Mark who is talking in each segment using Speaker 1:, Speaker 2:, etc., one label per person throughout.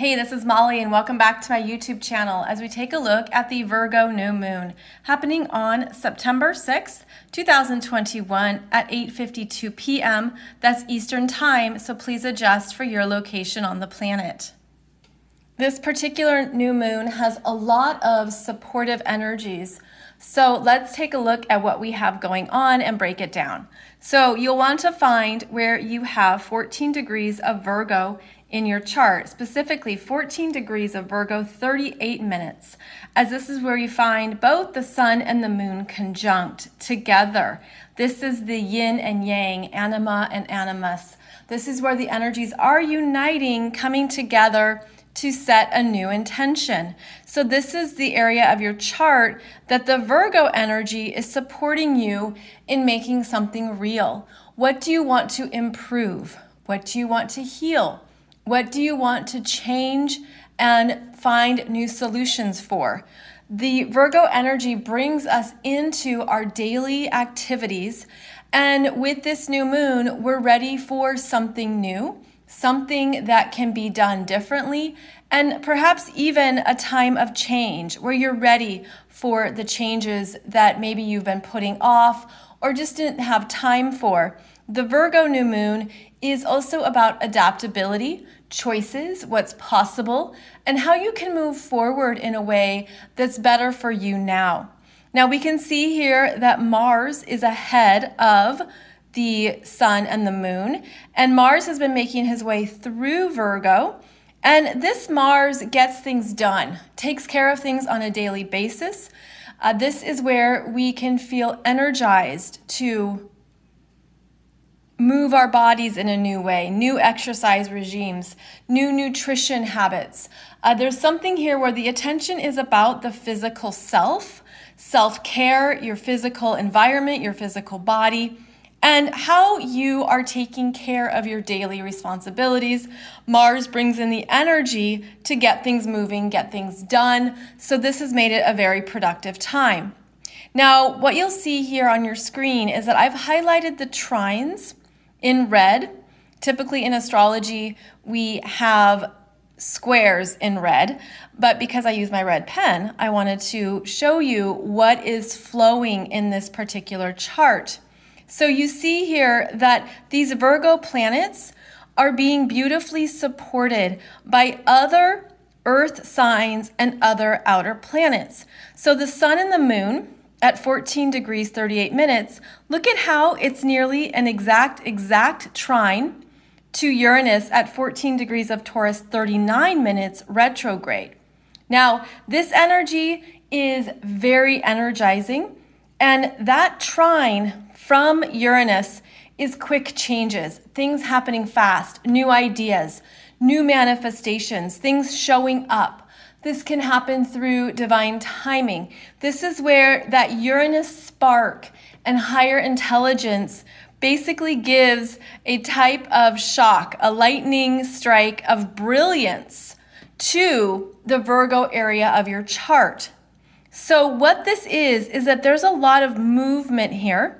Speaker 1: Hey, this is Molly and welcome back to my YouTube channel as we take a look at the Virgo New Moon happening on September 6th, 2021 at 8:52 p.m. That's Eastern Time, so please adjust for your location on the planet. This particular new moon has a lot of supportive energies. So let's take a look at what we have going on and break it down. So you'll want to find where you have 14 degrees of Virgo in your chart, specifically 14 degrees of Virgo, 38 minutes, as this is where you find both the sun and the moon conjunct together. This is the yin and yang, anima and animus. This is where the energies are uniting, coming together to set a new intention. So this is the area of your chart that the Virgo energy is supporting you in making something real. What do you want to improve? What do you want to heal? What do you want to change and find new solutions for? The Virgo energy brings us into our daily activities, and with this new moon, we're ready for something new, something that can be done differently, and perhaps even a time of change where you're ready for the changes that maybe you've been putting off or just didn't have time for. The Virgo new moon is also about adaptability, choices, what's possible, and how you can move forward in a way that's better for you now. Now we can see here that Mars is ahead of the sun and the moon, and Mars has been making his way through Virgo, and this Mars gets things done, takes care of things on a daily basis. This is where we can feel energized to move our bodies in a new way, new exercise regimes, new nutrition habits. There's something here where the attention is about the physical self-care, your physical environment, your physical body, and how you are taking care of your daily responsibilities. Mars brings in the energy to get things moving, get things done. So this has made it a very productive time. Now, what you'll see here on your screen is that I've highlighted the trines in red. Typically in astrology, we have squares in red, but because I use my red pen, I wanted to show you what is flowing in this particular chart. So you see here that these Virgo planets are being beautifully supported by other Earth signs and other outer planets. So the sun and the moon at 14 degrees 38 minutes, look at how it's nearly an exact trine to Uranus at 14 degrees of Taurus 39 minutes retrograde. Now, this energy is very energizing, and that trine from Uranus is quick changes, things happening fast, new ideas, new manifestations, things showing up. This can happen through divine timing. This is where that Uranus spark and higher intelligence basically gives a type of shock, a lightning strike of brilliance to the Virgo area of your chart. So what this is that there's a lot of movement here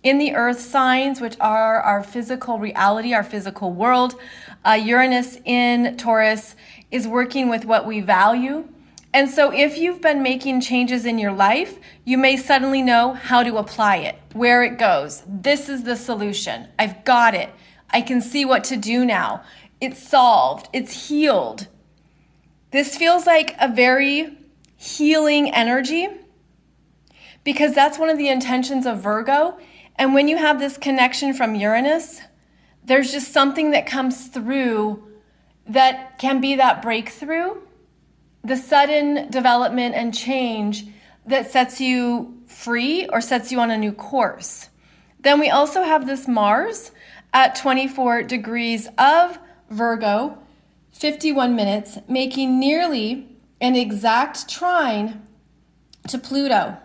Speaker 1: in the earth signs, which are our physical reality, our physical world. Uranus in Taurus is working with what we value. And so if you've been making changes in your life, you may suddenly know how to apply it, where it goes. This is the solution. I've got it. I can see what to do now. It's solved. It's healed. This feels like a very healing energy because that's one of the intentions of Virgo. And when you have this connection from Uranus, there's just something that comes through that can be that breakthrough, the sudden development and change that sets you free or sets you on a new course. Then we also have this Mars at 24 degrees of Virgo, 51 minutes, making nearly an exact trine to Pluto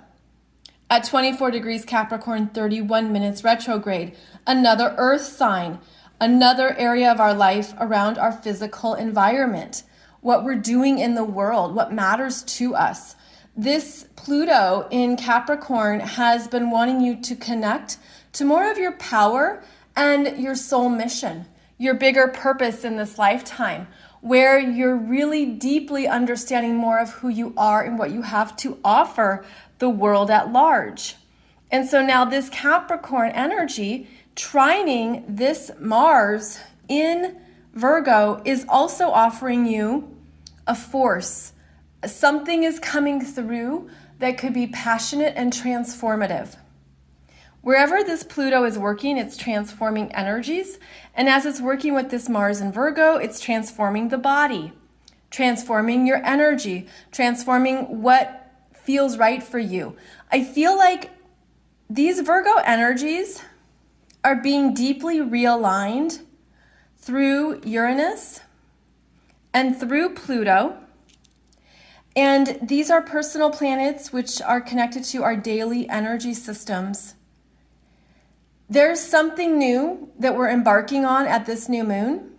Speaker 1: at 24 degrees Capricorn, 31 minutes retrograde, another earth sign, another area of our life around our physical environment, what we're doing in the world, what matters to us. This Pluto in Capricorn has been wanting you to connect to more of your power and your soul mission, your bigger purpose in this lifetime. where you're really deeply understanding more of who you are and what you have to offer the world at large. And so now this Capricorn energy trining this Mars in Virgo is also offering you a force. Something is coming through that could be passionate and transformative. Wherever this Pluto is working, it's transforming energies. And as it's working with this Mars in Virgo, it's transforming the body, transforming your energy, transforming what feels right for you. I feel like these Virgo energies are being deeply realigned through Uranus and through Pluto. And these are personal planets which are connected to our daily energy systems. There's something new that we're embarking on at this new moon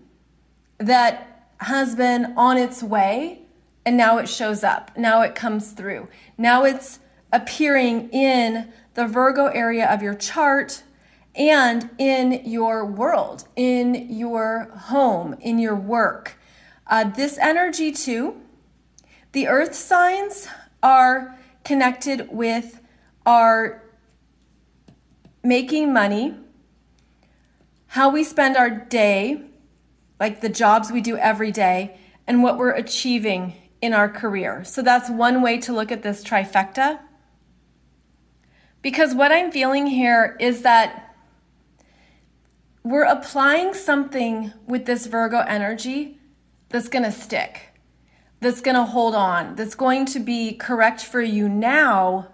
Speaker 1: that has been on its way, and now it shows up. Now it comes through. Now it's appearing in the Virgo area of your chart and in your world, in your home, in your work. This energy too, the earth signs are connected with our making money, how we spend our day, like the jobs we do every day, and what we're achieving in our career. So that's one way to look at this trifecta. Because what I'm feeling here is that we're applying something with this Virgo energy that's going to stick, that's going to hold on, that's going to be correct for you now,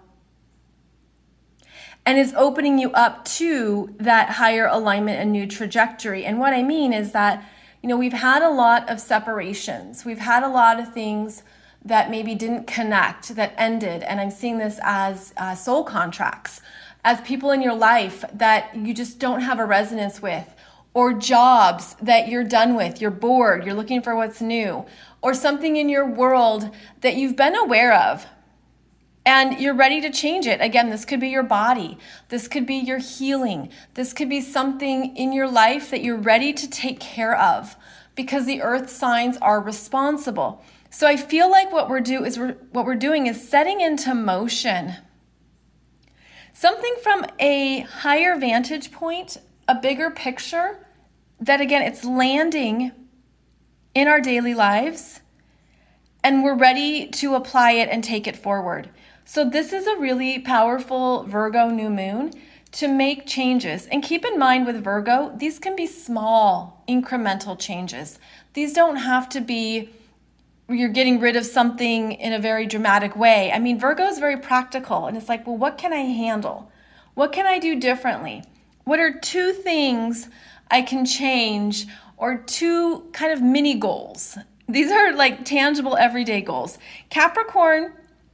Speaker 1: and is opening you up to that higher alignment and new trajectory. And what I mean is that, we've had a lot of separations. We've had a lot of things that maybe didn't connect, that ended. And I'm seeing this as soul contracts, as people in your life that you just don't have a resonance with, or jobs that you're done with, you're bored, you're looking for what's new, or something in your world that you've been aware of, and you're ready to change it. Again, this could be your body. This could be your healing. This could be something in your life that you're ready to take care of because the earth signs are responsible. So I feel like what we're doing is setting into motion something from a higher vantage point, a bigger picture that, again, it's landing in our daily lives, and we're ready to apply it and take it forward. So this is a really powerful Virgo new moon to make changes. And keep in mind with Virgo, these can be small, incremental changes. These don't have to be you're getting rid of something in a very dramatic way. I mean, Virgo is very practical, and it's like, well, what can I handle? What can I do differently? What are 2 things I can change, or 2 kind of mini goals? These are like tangible everyday goals. Capricorn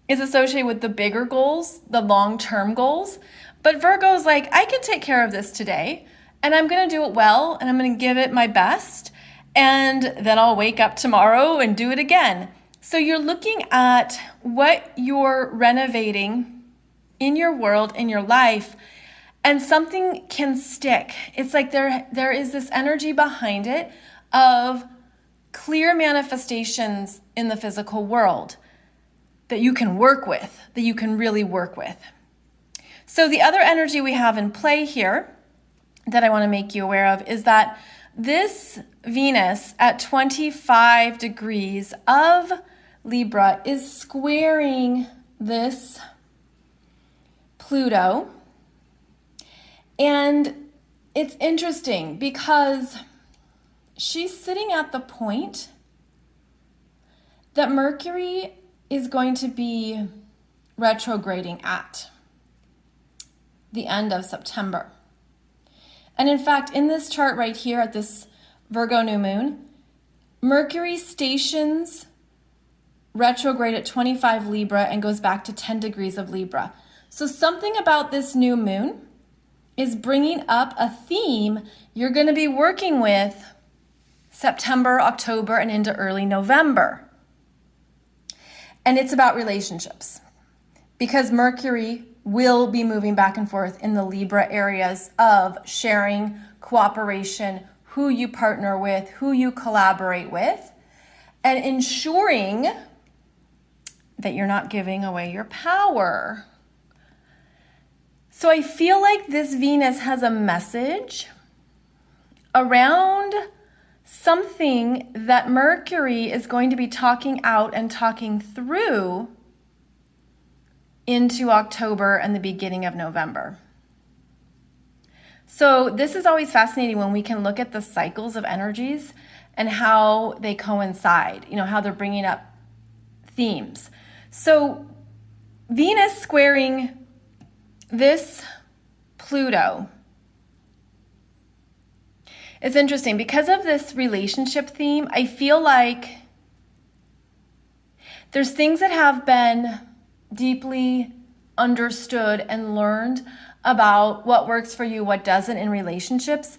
Speaker 1: is associated with the bigger goals, the long-term goals. But Virgo is like, I can take care of this today, and I'm going to do it well, and I'm going to give it my best, and then I'll wake up tomorrow and do it again. So you're looking at what you're renovating in your world, in your life, and something can stick. It's like there is this energy behind it of clear manifestations in the physical world that you can work with, that you can really work with. So the other energy we have in play here that I want to make you aware of is that this Venus at 25 degrees of Libra is squaring this Pluto. And it's interesting because she's sitting at the point that Mercury is going to be retrograding at the end of September. And in fact, in this chart right here at this Virgo new moon, Mercury stations retrograde at 25 Libra and goes back to 10 degrees of Libra. So something about this new moon is bringing up a theme you're going to be working with September, October, and into early November. And it's about relationships, because Mercury will be moving back and forth in the Libra areas of sharing, cooperation, who you partner with, who you collaborate with. and ensuring that you're not giving away your power. So I feel like this Venus has a message around something that Mercury is going to be talking out and talking through into October and the beginning of November. So this is always fascinating when we can look at the cycles of energies and how they coincide, how they're bringing up themes. So Venus squaring this Pluto. It's interesting because of this relationship theme. I feel like there's things that have been deeply understood and learned about what works for you, what doesn't in relationships.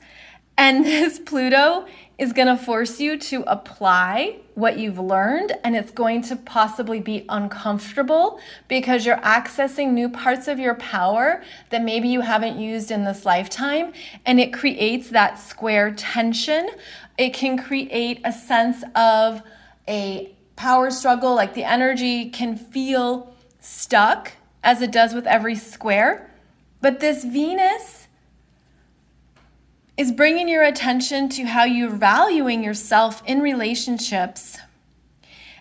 Speaker 1: And this Pluto is going to force you to apply what you've learned, and it's going to possibly be uncomfortable because you're accessing new parts of your power that maybe you haven't used in this lifetime, and it creates that square tension. It can create a sense of a power struggle, like the energy can feel stuck as it does with every square. But this Venus is bringing your attention to how you're valuing yourself in relationships,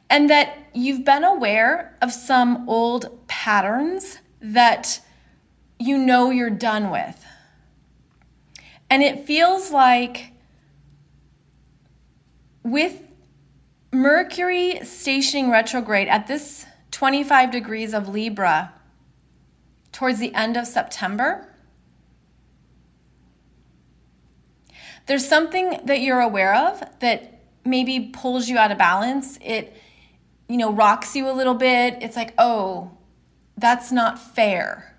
Speaker 1: and that you've been aware of some old patterns that you're done with. And it feels like with Mercury stationing retrograde at this 25 degrees of Libra towards the end of September, there's something that you're aware of that maybe pulls you out of balance. It, rocks you a little bit. It's like, oh, that's not fair.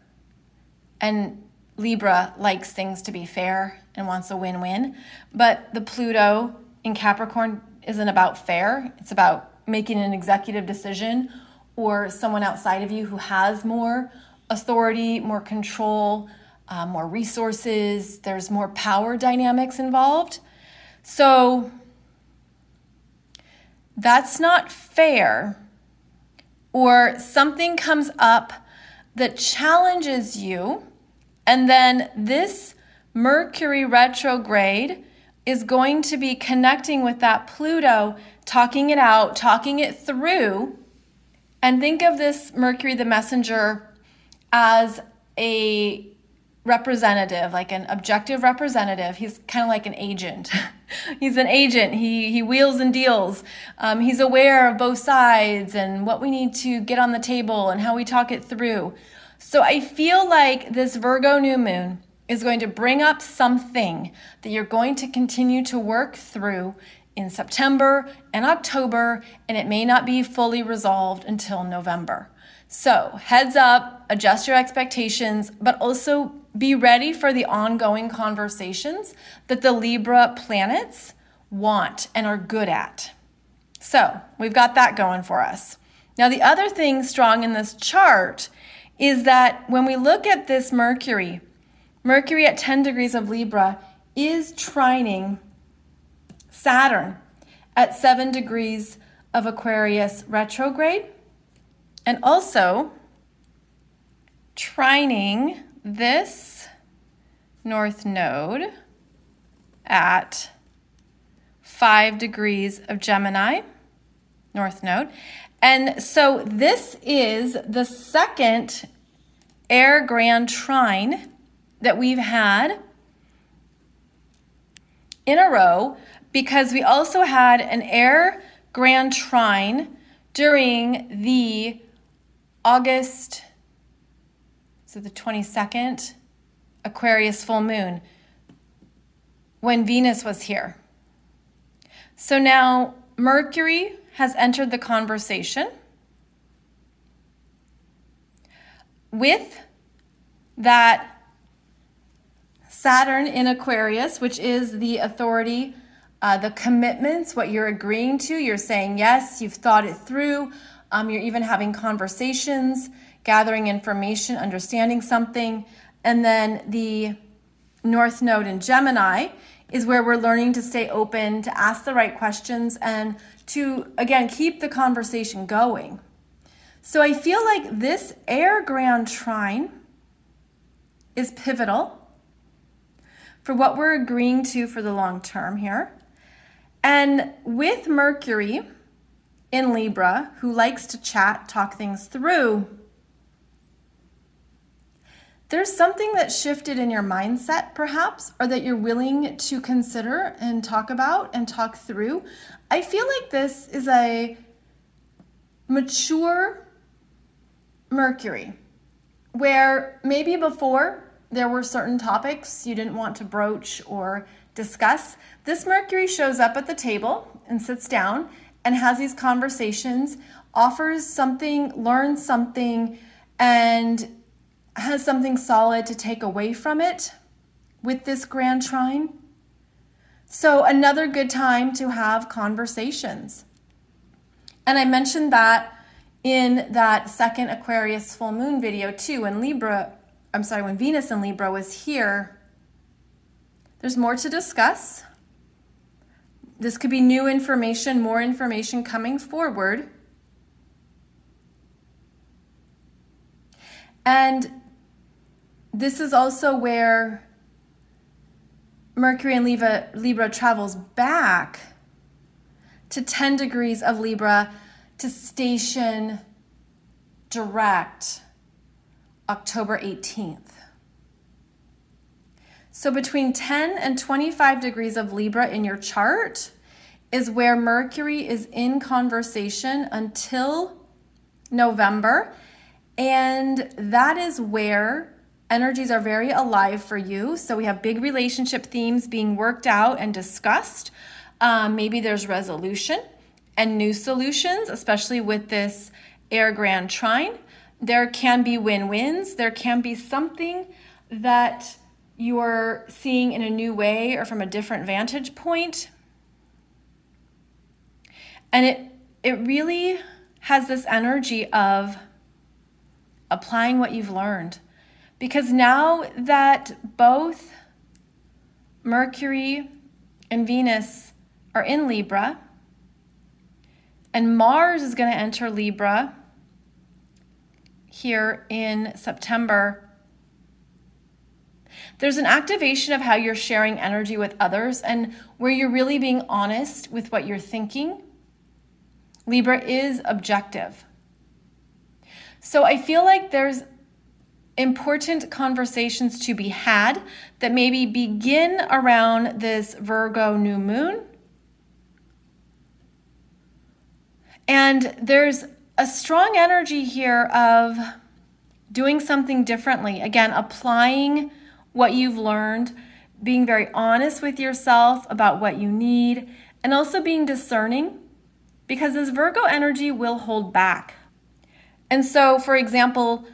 Speaker 1: And Libra likes things to be fair and wants a win-win. But the Pluto in Capricorn isn't about fair. It's about making an executive decision, or someone outside of you who has more authority, more control, more resources. There's more power dynamics involved. So that's not fair. Or something comes up that challenges you, and then this Mercury retrograde is going to be connecting with that Pluto, talking it out, talking it through. And think of this Mercury, the messenger, as a representative, like an objective representative. He's kind of like an agent. He's an agent. He wheels and deals. He's aware of both sides and what we need to get on the table and how we talk it through. So I feel like this Virgo new moon is going to bring up something that you're going to continue to work through in September and October, and it may not be fully resolved until November. So heads up, adjust your expectations, but also be ready for the ongoing conversations that the Libra planets want and are good at. So we've got that going for us. Now, the other thing strong in this chart is that when we look at this Mercury at 10 degrees of Libra is trining Saturn at 7 degrees of Aquarius retrograde, and also trining this North Node at 5 degrees of Gemini, North Node. And so this is the second Air Grand Trine that we've had in a row, because we also had an Air Grand Trine during the August, so the 22nd, Aquarius full moon, when Venus was here. So now Mercury has entered the conversation with that Saturn in Aquarius, which is the authority, the commitments, what you're agreeing to. You're saying yes, you've thought it through. You're even having conversations, gathering information, understanding something. And then the North Node in Gemini is where we're learning to stay open, to ask the right questions, and to, again, keep the conversation going. So I feel like this Air Grand Trine is pivotal for what we're agreeing to for the long term here. And with Mercury in Libra, who likes to chat, talk things through, there's something that shifted in your mindset, perhaps, or that you're willing to consider and talk about and talk through. I feel like this is a mature Mercury, where maybe before there were certain topics you didn't want to broach or discuss. This Mercury shows up at the table and sits down and has these conversations, offers something, learns something, and has something solid to take away from it with this Grand Trine. So another good time to have conversations. And I mentioned that in that second Aquarius full moon video too, when Venus in Libra was here. There's more to discuss. This could be new information, more information coming forward. And this is also where Mercury in Libra travels back to 10 degrees of Libra to station direct October 18th. So between 10 and 25 degrees of Libra in your chart is where Mercury is in conversation until November. And that is where energies are very alive for you. So we have big relationship themes being worked out and discussed. Maybe there's resolution and new solutions, especially with this Air Grand Trine. There can be win-wins. There can be something that you're seeing in a new way or from a different vantage point. And it really has this energy of applying what you've learned. Because now that both Mercury and Venus are in Libra, and Mars is going to enter Libra here in September, there's an activation of how you're sharing energy with others and where you're really being honest with what you're thinking. Libra is objective. So I feel like there's important conversations to be had that maybe begin around this Virgo New Moon. And there's a strong energy here of doing something differently. Again, applying what you've learned, being very honest with yourself about what you need, and also being discerning, because this Virgo energy will hold back. And so, for example,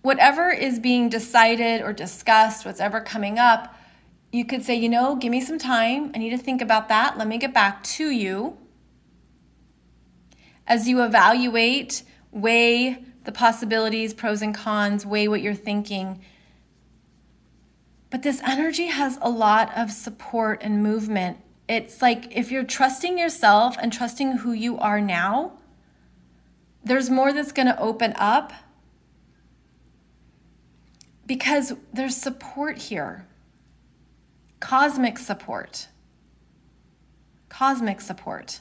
Speaker 1: whatever is being decided or discussed, whatever coming up, you could say, give me some time. I need to think about that. Let me get back to you. As you evaluate, weigh the possibilities, pros and cons, weigh what you're thinking. But this energy has a lot of support and movement. It's like if you're trusting yourself and trusting who you are now, there's more that's going to open up because there's support here. Cosmic support. Cosmic support.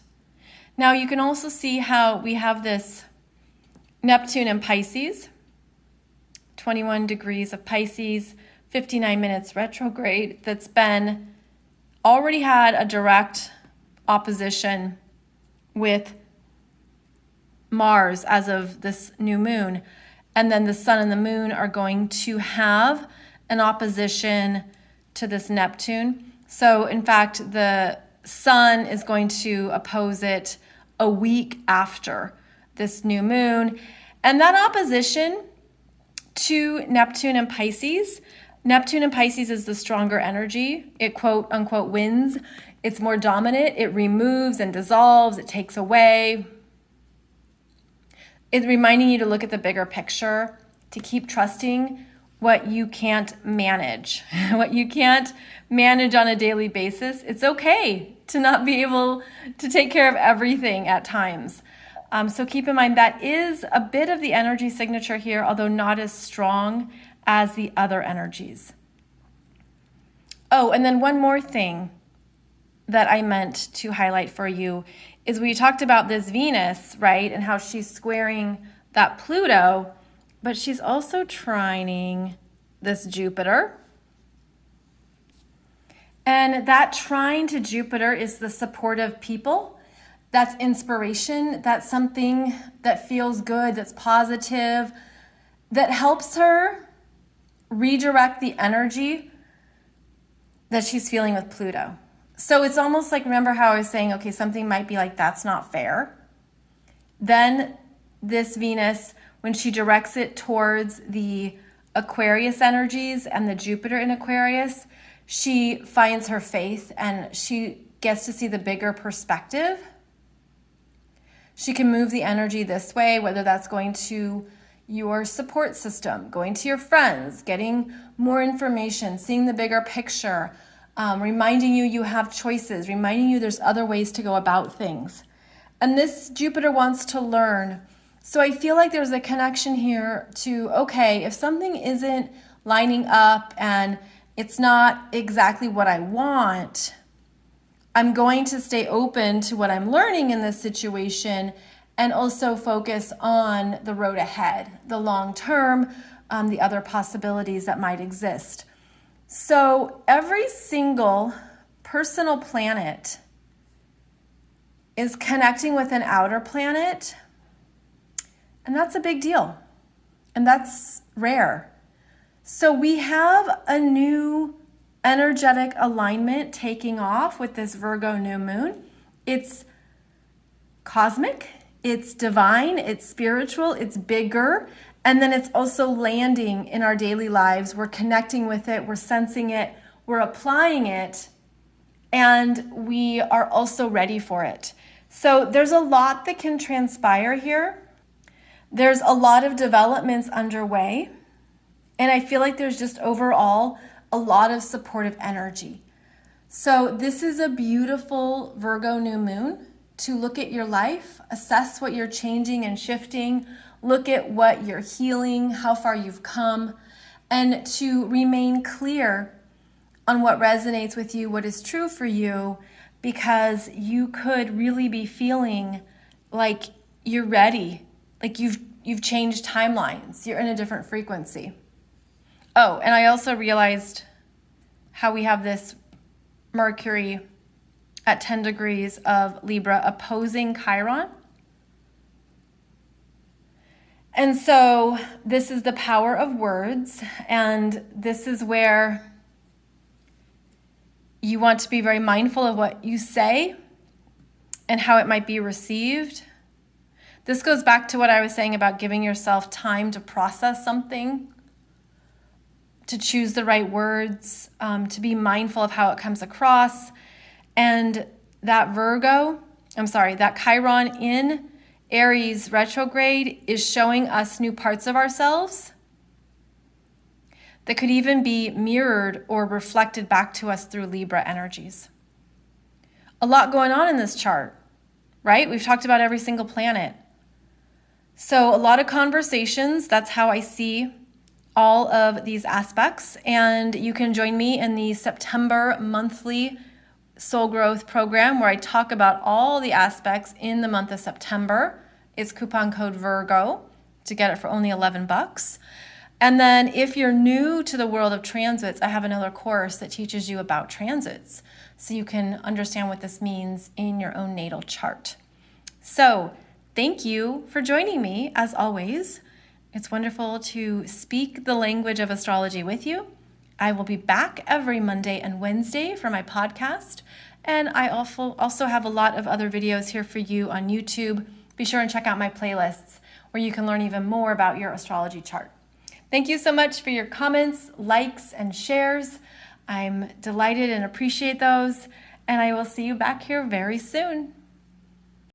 Speaker 1: Now you can also see how we have this Neptune in Pisces, 21 degrees of Pisces, 59 minutes retrograde, that's been already had a direct opposition with Mars as of this new moon. And then the sun and the moon are going to have an opposition to this Neptune. So in fact, the sun is going to oppose it a week after this new moon. And that opposition to Neptune and Pisces is the stronger energy. It quote unquote wins. It's more dominant. It removes and dissolves. It takes away. It's reminding you to look at the bigger picture, to keep trusting what you can't manage, what you can't manage on a daily basis. It's okay to not be able to take care of everything at times. So keep in mind that is a bit of the energy signature here, although not as strong as the other energies. Oh, and then one more thing that I meant to highlight for you is we talked about this Venus, right? And how she's squaring that Pluto, but she's also trining this Jupiter. And that trine to Jupiter is the support of people. That's inspiration. That's something that feels good, that's positive, that helps her redirect the energy that she's feeling with Pluto. So it's almost like, remember how I was saying, okay, something might be like, that's not fair. Then this Venus, when she directs it towards the Aquarius energies and the Jupiter in Aquarius, she finds her faith and she gets to see the bigger perspective. She can move the energy this way, whether that's going to your support system, going to your friends, getting more information, seeing the bigger picture, reminding you have choices, reminding you there's other ways to go about things. And this Jupiter wants to learn. So I feel like there's a connection here to, okay, if something isn't lining up and it's not exactly what I want, I'm going to stay open to what I'm learning in this situation and also focus on the road ahead, the long term, the other possibilities that might exist. So every single personal planet is connecting with an outer planet, and that's a big deal, and that's rare. So we have a new energetic alignment taking off with this Virgo new moon. It's cosmic, it's divine, it's spiritual, it's bigger, and then it's also landing in our daily lives. We're connecting with it, we're sensing it, we're applying it, and we are also ready for it. So there's a lot that can transpire here. There's a lot of developments underway, and I feel like there's just overall a lot of supportive energy. So this is a beautiful Virgo new moon to look at your life, assess what you're changing and shifting, look at what you're healing, how far you've come, and to remain clear on what resonates with you, what is true for you, because you could really be feeling like you're ready, like you've changed timelines, you're in a different frequency. Oh, and I also realized how we have this Mercury at 10 degrees of Libra opposing Chiron. And so this is the power of words, and this is where you want to be very mindful of what you say and how it might be received. This goes back to what I was saying about giving yourself time to process something, to choose the right words, to be mindful of how it comes across. And that that Chiron in Aries retrograde is showing us new parts of ourselves that could even be mirrored or reflected back to us through Libra energies. A lot going on in this chart, right? We've talked about every single planet. So a lot of conversations, that's how I see all of these aspects. And you can join me in the September monthly soul growth program where I talk about all the aspects in the month of September. It's coupon code Virgo to get it for only $11. And then if you're new to the world of transits, I have another course that teaches you about transits so you can understand what this means in your own natal chart. So thank you for joining me as always. It's wonderful to speak the language of astrology with you. I will be back every Monday and Wednesday for my podcast. And I also have a lot of other videos here for you on YouTube. Be sure and check out my playlists where you can learn even more about your astrology chart. Thank you so much for your comments, likes, and shares. I'm delighted and appreciate those. And I will see you back here very soon.